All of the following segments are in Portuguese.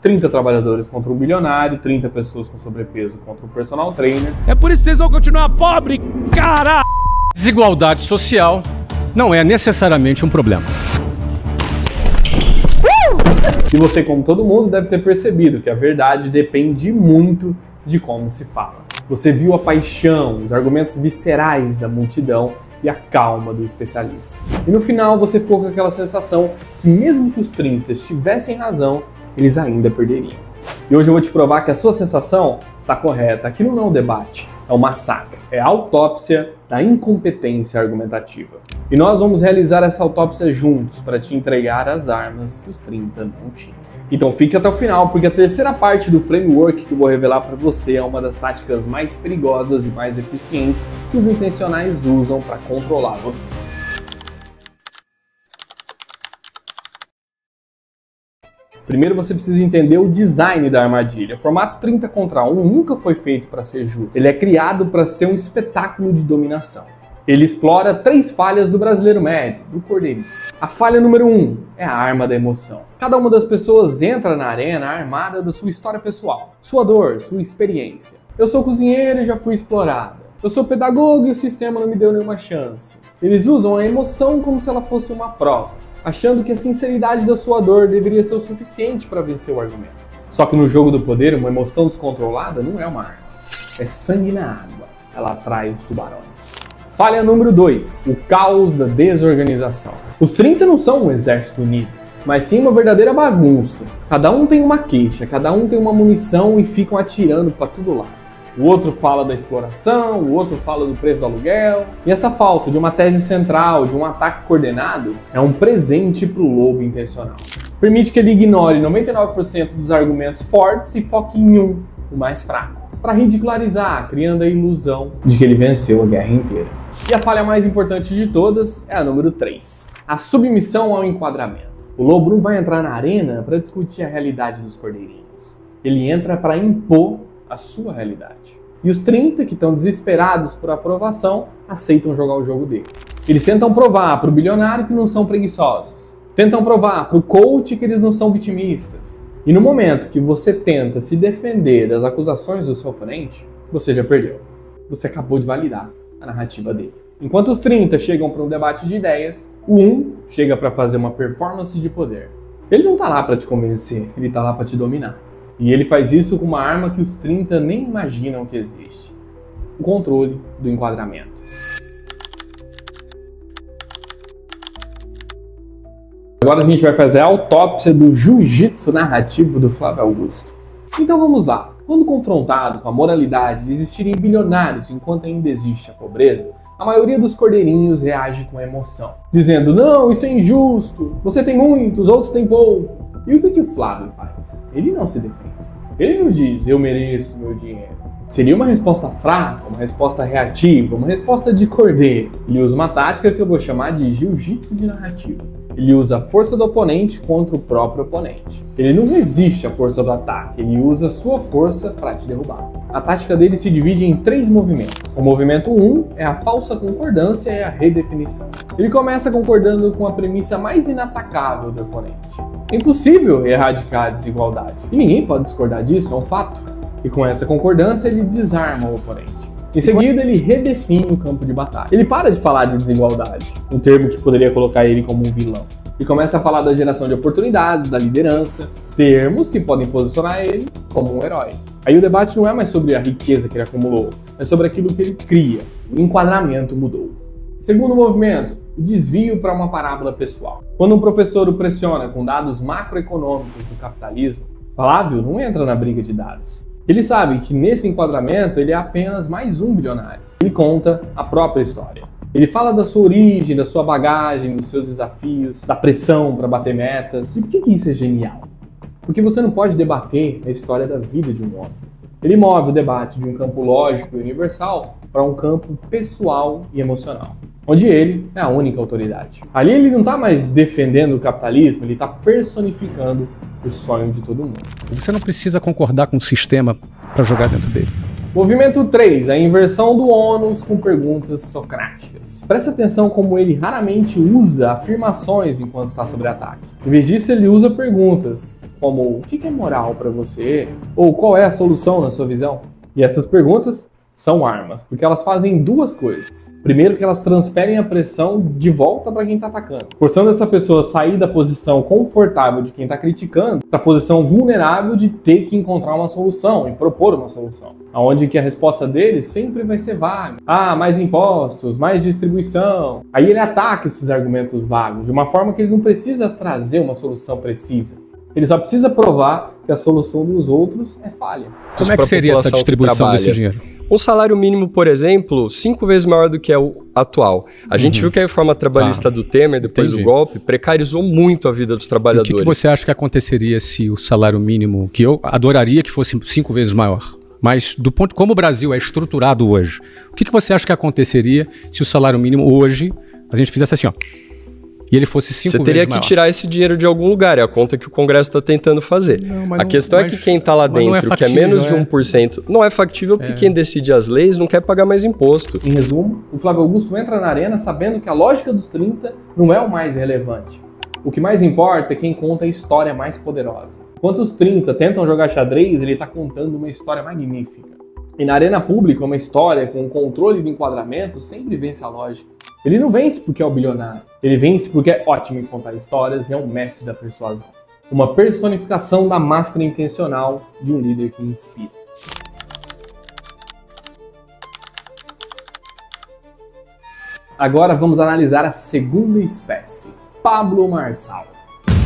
30 trabalhadores contra um bilionário, 30 pessoas com sobrepeso contra um personal trainer. É por isso que vocês vão continuar pobre, cara! Desigualdade social não é necessariamente um problema. E você, como todo mundo, deve ter percebido que a verdade depende muito de como se fala. Você viu a paixão, os argumentos viscerais da multidão e a calma do especialista. E no final você ficou com aquela sensação que mesmo que os 30 tivessem razão, eles ainda perderiam. E hoje eu vou te provar que a sua sensação está correta. Aquilo não é um debate, é um massacre. É a autópsia da incompetência argumentativa. E nós vamos realizar essa autópsia juntos para te entregar as armas que os 30 não tinham. Então fique até o final, porque a terceira parte do framework que eu vou revelar para você é uma das táticas mais perigosas e mais eficientes que os intencionais usam para controlar você. Primeiro você precisa entender o design da armadilha. O formato 30 contra 1 nunca foi feito para ser justo. Ele é criado para ser um espetáculo de dominação. Ele explora 3 falhas do brasileiro médio, do cordeirinho. A falha número 1 é a arma da emoção. Cada uma das pessoas entra na arena armada da sua história pessoal, sua dor, sua experiência. Eu sou cozinheiro e já fui explorada. Eu sou pedagogo e o sistema não me deu nenhuma chance. Eles usam a emoção como se ela fosse uma prova, achando que a sinceridade da sua dor deveria ser o suficiente para vencer o argumento. Só que no jogo do poder, uma emoção descontrolada não é uma arma. É sangue na água. Ela atrai os tubarões. Falha número 2. O caos da desorganização. Os 30 não são um exército unido, mas sim uma verdadeira bagunça. Cada um tem uma queixa, cada um tem uma munição e ficam atirando para todo lado. O outro fala da exploração, o outro fala do preço do aluguel. E essa falta de uma tese central, de um ataque coordenado, é um presente para o lobo intencional. Permite que ele ignore 99% dos argumentos fortes e foque em um, o mais fraco, para ridicularizar, criando a ilusão de que ele venceu a guerra inteira. E a falha mais importante de todas é a número 3. A submissão ao enquadramento. O lobo não vai entrar na arena para discutir a realidade dos cordeirinhos. Ele entra para impor a sua realidade. E os 30 que estão desesperados por aprovação aceitam jogar o jogo dele. Eles tentam provar para o bilionário que não são preguiçosos. Tentam provar para o coach que eles não são vitimistas. E no momento que você tenta se defender das acusações do seu oponente, você já perdeu. Você acabou de validar a narrativa dele. Enquanto os 30 chegam para um debate de ideias, o 1 chega para fazer uma performance de poder. Ele não está lá para te convencer, ele está lá para te dominar. E ele faz isso com uma arma que os 30 nem imaginam que existe. O controle do enquadramento. Agora a gente vai fazer a autópsia do jiu-jitsu narrativo do Flávio Augusto. Então vamos lá. Quando confrontado com a moralidade de existirem bilionários enquanto ainda existe a pobreza, a maioria dos cordeirinhos reage com emoção, dizendo: não, isso é injusto, você tem muito, os outros têm pouco. E o que o Flávio faz? Ele não se defende. Ele não diz: eu mereço meu dinheiro. Seria uma resposta fraca, uma resposta reativa, uma resposta de cordeiro. Ele usa uma tática que eu vou chamar de jiu-jitsu de narrativa. Ele usa a força do oponente contra o próprio oponente. Ele não resiste à força do ataque, ele usa a sua força para te derrubar. A tática dele se divide em 3 movimentos. O movimento 1 é a falsa concordância e a redefinição. Ele começa concordando com a premissa mais inatacável do oponente. É impossível erradicar a desigualdade. E ninguém pode discordar disso, é um fato. E com essa concordância ele desarma o oponente. Em seguida, ele redefine o campo de batalha. Ele para de falar de desigualdade, um termo que poderia colocar ele como um vilão. E começa a falar da geração de oportunidades, da liderança, termos que podem posicionar ele como um herói. Aí o debate não é mais sobre a riqueza que ele acumulou, mas sobre aquilo que ele cria. O enquadramento mudou. Segundo movimento, o desvio para uma parábola pessoal. Quando um professor o pressiona com dados macroeconômicos do capitalismo, Flávio não entra na briga de dados. Ele sabe que nesse enquadramento ele é apenas mais um bilionário. Ele conta a própria história. Ele fala da sua origem, da sua bagagem, dos seus desafios, da pressão para bater metas. E por que isso é genial? Porque você não pode debater a história da vida de um homem. Ele move o debate de um campo lógico e universal para um campo pessoal e emocional, onde ele é a única autoridade. Ali ele não está mais defendendo o capitalismo, ele está personificando o sonho de todo mundo. Você não precisa concordar com o sistema para jogar dentro dele. Movimento 3, a inversão do ônus com perguntas socráticas. Presta atenção como ele raramente usa afirmações enquanto está sob ataque. Em vez disso, ele usa perguntas, como o que é moral para você? Ou qual é a solução na sua visão? E essas perguntas são armas, porque elas fazem duas coisas. Primeiro, que elas transferem a pressão de volta para quem está atacando, forçando essa pessoa a sair da posição confortável de quem está criticando para a posição vulnerável de ter que encontrar uma solução e propor uma solução, aonde que a resposta deles sempre vai ser vaga. Ah, mais impostos, mais distribuição. Aí ele ataca esses argumentos vagos de uma forma que ele não precisa trazer uma solução precisa. Ele só precisa provar que a solução dos outros é falha. Como é que seria essa distribuição desse dinheiro? Um salário mínimo, por exemplo, 5 vezes maior do que é o atual. A gente viu que a reforma trabalhista do Temer, depois do golpe, precarizou muito a vida dos trabalhadores. O que você acha que aconteceria se o salário mínimo, que eu adoraria que fosse 5 vezes maior, mas do ponto como o Brasil é estruturado hoje, o que você acha que aconteceria se o salário mínimo hoje, a gente fizesse assim, ó, e ele fosse 5 vezes maior? Você teria que tirar esse dinheiro de algum lugar, é a conta que o Congresso está tentando fazer. A questão é que quem está lá dentro, que é menos de 1%, não é factível porque quem decide as leis não quer pagar mais imposto. Em resumo, o Flávio Augusto entra na arena sabendo que a lógica dos 30 não é o mais relevante. O que mais importa é quem conta a história mais poderosa. Enquanto os 30 tentam jogar xadrez, ele está contando uma história magnífica. E na arena pública, uma história com controle de enquadramento sempre vence a lógica. Ele não vence porque é o bilionário. Ele vence porque é ótimo em contar histórias e é um mestre da persuasão. Uma personificação da máscara intencional de um líder que inspira. Agora vamos analisar a segunda espécie, Pablo Marçal.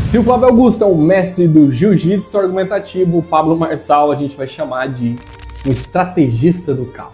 Se o Flávio Augusto é o mestre do jiu-jitsu argumentativo, o Pablo Marçal a gente vai chamar de um estrategista do caos.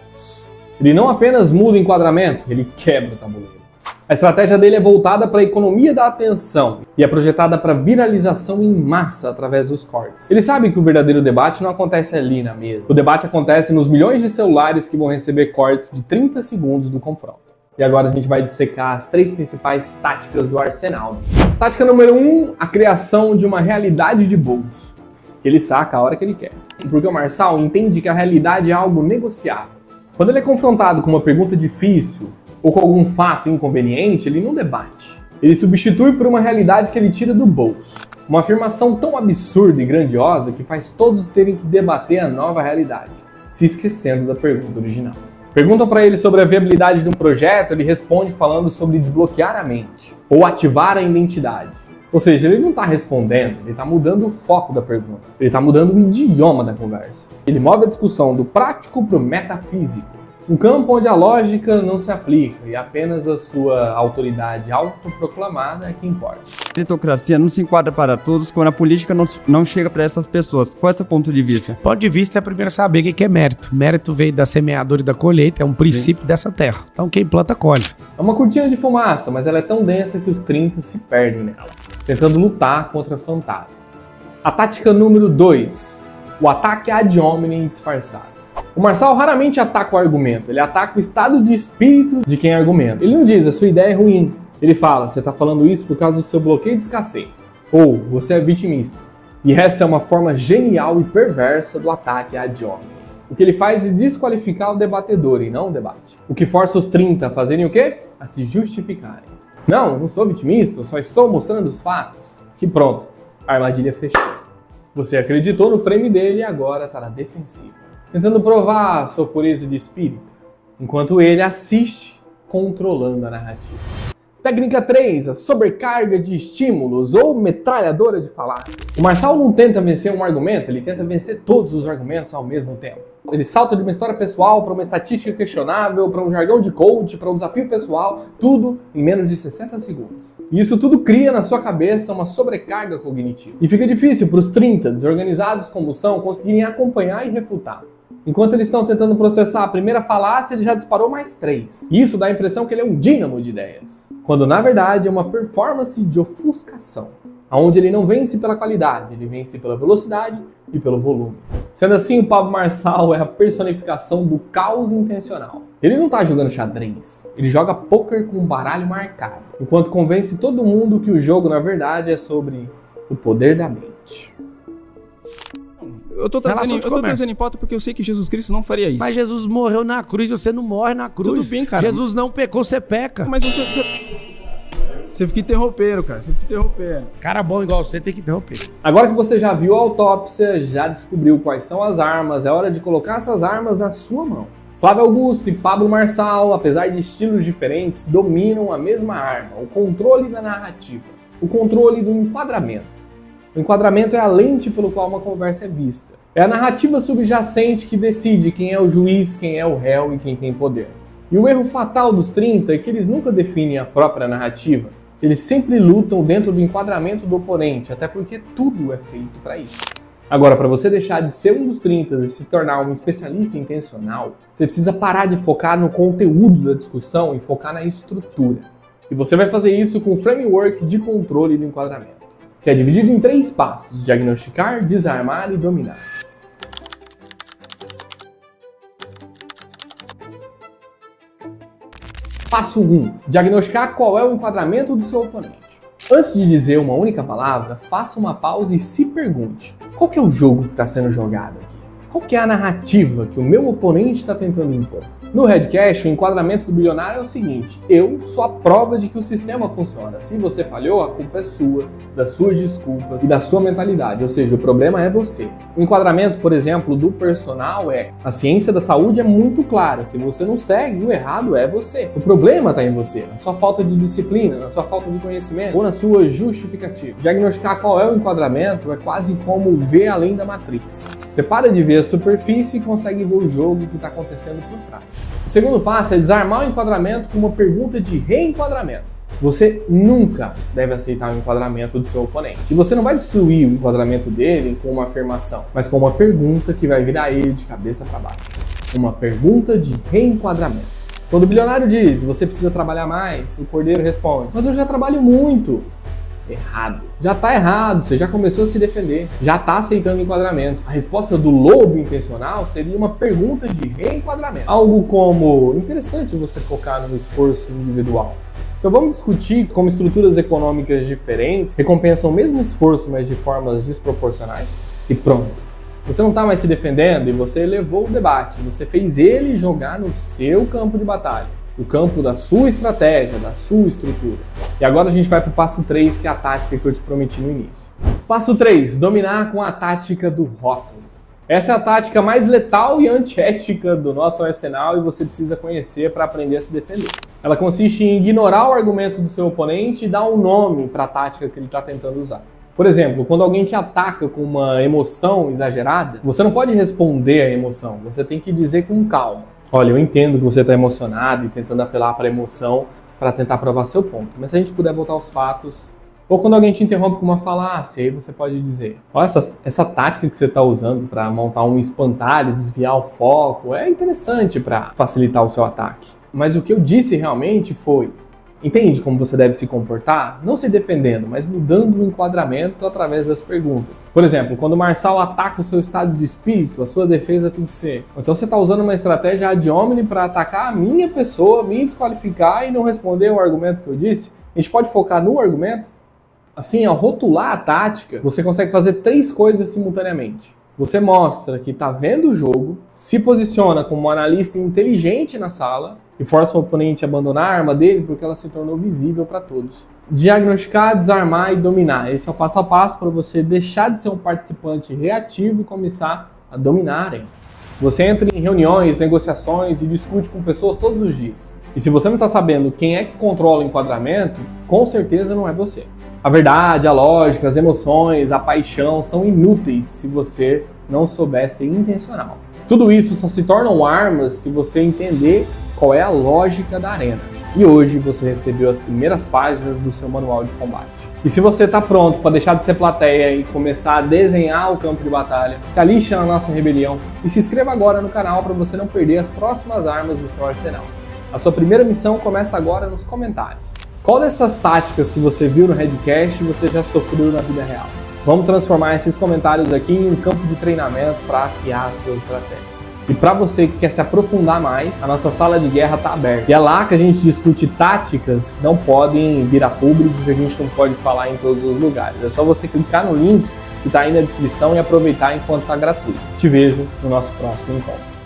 Ele não apenas muda o enquadramento, ele quebra o tabuleiro. A estratégia dele é voltada para a economia da atenção e é projetada para viralização em massa através dos cortes. Ele sabe que o verdadeiro debate não acontece ali na mesa. O debate acontece nos milhões de celulares que vão receber cortes de 30 segundos do confronto. E agora a gente vai dissecar as 3 principais táticas do arsenal. Tática número 1, a criação de uma realidade de bolso, que ele saca a hora que ele quer. Porque o Marçal entende que a realidade é algo negociável. Quando ele é confrontado com uma pergunta difícil ou com algum fato inconveniente, ele não debate. Ele substitui por uma realidade que ele tira do bolso. Uma afirmação tão absurda e grandiosa que faz todos terem que debater a nova realidade, se esquecendo da pergunta original. Perguntam para ele sobre a viabilidade de um projeto, ele responde falando sobre desbloquear a mente ou ativar a identidade. Ou seja, ele não está respondendo, ele está mudando o foco da pergunta. Ele está mudando o idioma da conversa. Ele move a discussão do prático para o metafísico. Um campo onde a lógica não se aplica e apenas a sua autoridade autoproclamada é que importa. A meritocracia não se enquadra para todos quando a política não chega para essas pessoas. Qual é o seu ponto de vista? Ponto de vista é primeiro saber o que é mérito. Mérito veio da semeadura e da colheita, é um princípio dessa terra. Então quem planta, colhe. É uma cortina de fumaça, mas ela é tão densa que os 30 se perdem nela, tentando lutar contra fantasmas. A tática número 2, o ataque ad hominem disfarçado. O Marçal raramente ataca o argumento, ele ataca o estado de espírito de quem argumenta. Ele não diz, a sua ideia é ruim. Ele fala, você está falando isso por causa do seu bloqueio de escassez. Ou, você é vitimista. E essa é uma forma genial e perversa do ataque ad hominem. O que ele faz é desqualificar o debatedor e não o debate. O que força os 30 a fazerem o quê? A se justificarem. Não, eu não sou vitimista, eu só estou mostrando os fatos. Que pronto, a armadilha fechou. Você acreditou no frame dele e agora está na defensiva, tentando provar sua pureza de espírito, enquanto ele assiste controlando a narrativa. Técnica 3, a sobrecarga de estímulos ou metralhadora de falácias. O Marçal não tenta vencer um argumento, ele tenta vencer todos os argumentos ao mesmo tempo. Ele salta de uma história pessoal para uma estatística questionável, para um jargão de coach, para um desafio pessoal, tudo em menos de 60 segundos. E isso tudo cria na sua cabeça uma sobrecarga cognitiva. E fica difícil para os 30, desorganizados como são, conseguirem acompanhar e refutar. Enquanto eles estão tentando processar a primeira falácia, ele já disparou mais 3. E isso dá a impressão que ele é um dínamo de ideias, quando na verdade é uma performance de ofuscação, onde ele não vence pela qualidade, ele vence pela velocidade e pelo volume. Sendo assim, o Pablo Marçal é a personificação do caos intencional. Ele não está jogando xadrez, ele joga pôquer com um baralho marcado, enquanto convence todo mundo que o jogo na verdade é sobre o poder da mente. Eu tô trazendo em pauta porque eu sei que Jesus Cristo não faria isso. Mas Jesus morreu na cruz, você não morre na cruz. Tudo bem, cara. Jesus não pecou, você peca. Mas você fica interrompendo, cara. Você fica interrompendo. Cara bom igual você tem que interromper. Agora que você já viu a autópsia, já descobriu quais são as armas, é hora de colocar essas armas na sua mão. Flávio Augusto e Pablo Marçal, apesar de estilos diferentes, dominam a mesma arma, o controle da narrativa, o controle do enquadramento. O enquadramento é a lente pelo qual uma conversa é vista. É a narrativa subjacente que decide quem é o juiz, quem é o réu e quem tem poder. E o erro fatal dos 30 é que eles nunca definem a própria narrativa. Eles sempre lutam dentro do enquadramento do oponente, até porque tudo é feito para isso. Agora, para você deixar de ser um dos 30 e se tornar um especialista intencional, você precisa parar de focar no conteúdo da discussão e focar na estrutura. E você vai fazer isso com o framework de controle do enquadramento, que é dividido em 3 passos: diagnosticar, desarmar e dominar. Passo 1. Diagnosticar qual é o enquadramento do seu oponente. Antes de dizer uma única palavra, faça uma pausa e se pergunte: qual que é o jogo que está sendo jogado aqui? Qual que é a narrativa que o meu oponente está tentando impor? No Redcast, o enquadramento do bilionário é o seguinte: eu sou a prova de que o sistema funciona. Se você falhou, a culpa é sua, das suas desculpas e da sua mentalidade, ou seja, o problema é você. O enquadramento, por exemplo, do personal é: a ciência da saúde é muito clara, se você não segue, o errado é você. O problema está em você, na sua falta de disciplina, na sua falta de conhecimento ou na sua justificativa. Diagnosticar qual é o enquadramento é quase como ver além da Matrix. Você para de ver a superfície e consegue ver o jogo que está acontecendo por trás. O segundo passo é desarmar o enquadramento com uma pergunta de reenquadramento. Você nunca deve aceitar o enquadramento do seu oponente. E você não vai destruir o enquadramento dele com uma afirmação, mas com uma pergunta que vai virar ele de cabeça para baixo. Uma pergunta de reenquadramento. Quando o bilionário diz: você precisa trabalhar mais, o cordeiro responde: mas eu já trabalho muito. Errado. Já tá errado, você já começou a se defender, já tá aceitando o enquadramento. A resposta do lobo intencional seria uma pergunta de reenquadramento. Algo como: interessante você focar no esforço individual. Então vamos discutir como estruturas econômicas diferentes recompensam o mesmo esforço, mas de formas desproporcionais. E pronto. Você não tá mais se defendendo e você elevou o debate, você fez ele jogar no seu campo de batalha. O campo da sua estratégia, da sua estrutura. E agora a gente vai para o passo 3, que é a tática que eu te prometi no início. Passo 3, dominar com a tática do rótulo. Essa é a tática mais letal e antiética do nosso arsenal e você precisa conhecer para aprender a se defender. Ela consiste em ignorar o argumento do seu oponente e dar um nome para a tática que ele está tentando usar. Por exemplo, quando alguém te ataca com uma emoção exagerada, você não pode responder à emoção, você tem que dizer com calma: olha, eu entendo que você está emocionado e tentando apelar para a emoção para tentar provar seu ponto. Mas se a gente puder voltar aos fatos, ou quando alguém te interrompe com uma falácia, aí você pode dizer: olha, essa tática que você está usando para montar um espantalho, desviar o foco, é interessante para facilitar o seu ataque. Mas o que eu disse realmente foi: entende como você deve se comportar? Não se defendendo, mas mudando o enquadramento através das perguntas. Por exemplo, quando o Marçal ataca o seu estado de espírito, a sua defesa tem que ser: então você está usando uma estratégia ad hominem para atacar a minha pessoa, me desqualificar e não responder o argumento que eu disse? A gente pode focar no argumento? Assim, ao rotular a tática, você consegue fazer 3 coisas simultaneamente. Você mostra que está vendo o jogo, se posiciona como um analista inteligente na sala e força o oponente a abandonar a arma dele porque ela se tornou visível para todos. Diagnosticar, desarmar e dominar. Esse é o passo a passo para você deixar de ser um participante reativo e começar a dominar a arena. Você entra em reuniões, negociações e discute com pessoas todos os dias. E se você não está sabendo quem é que controla o enquadramento, com certeza não é você. A verdade, a lógica, as emoções, a paixão são inúteis se você não souber ser intencional. Tudo isso só se tornam armas se você entender qual é a lógica da arena. E hoje você recebeu as primeiras páginas do seu manual de combate. E se você está pronto para deixar de ser plateia e começar a desenhar o campo de batalha, se alixe na nossa rebelião e se inscreva agora no canal para você não perder as próximas armas do seu arsenal. A sua primeira missão começa agora nos comentários. Qual dessas táticas que você viu no Redcast você já sofreu na vida real? Vamos transformar esses comentários aqui em um campo de treinamento para afiar as suas estratégias. E para você que quer se aprofundar mais, a nossa sala de guerra está aberta. E é lá que a gente discute táticas que não podem vir a público, que a gente não pode falar em todos os lugares. É só você clicar no link que está aí na descrição e aproveitar enquanto está gratuito. Te vejo no nosso próximo encontro.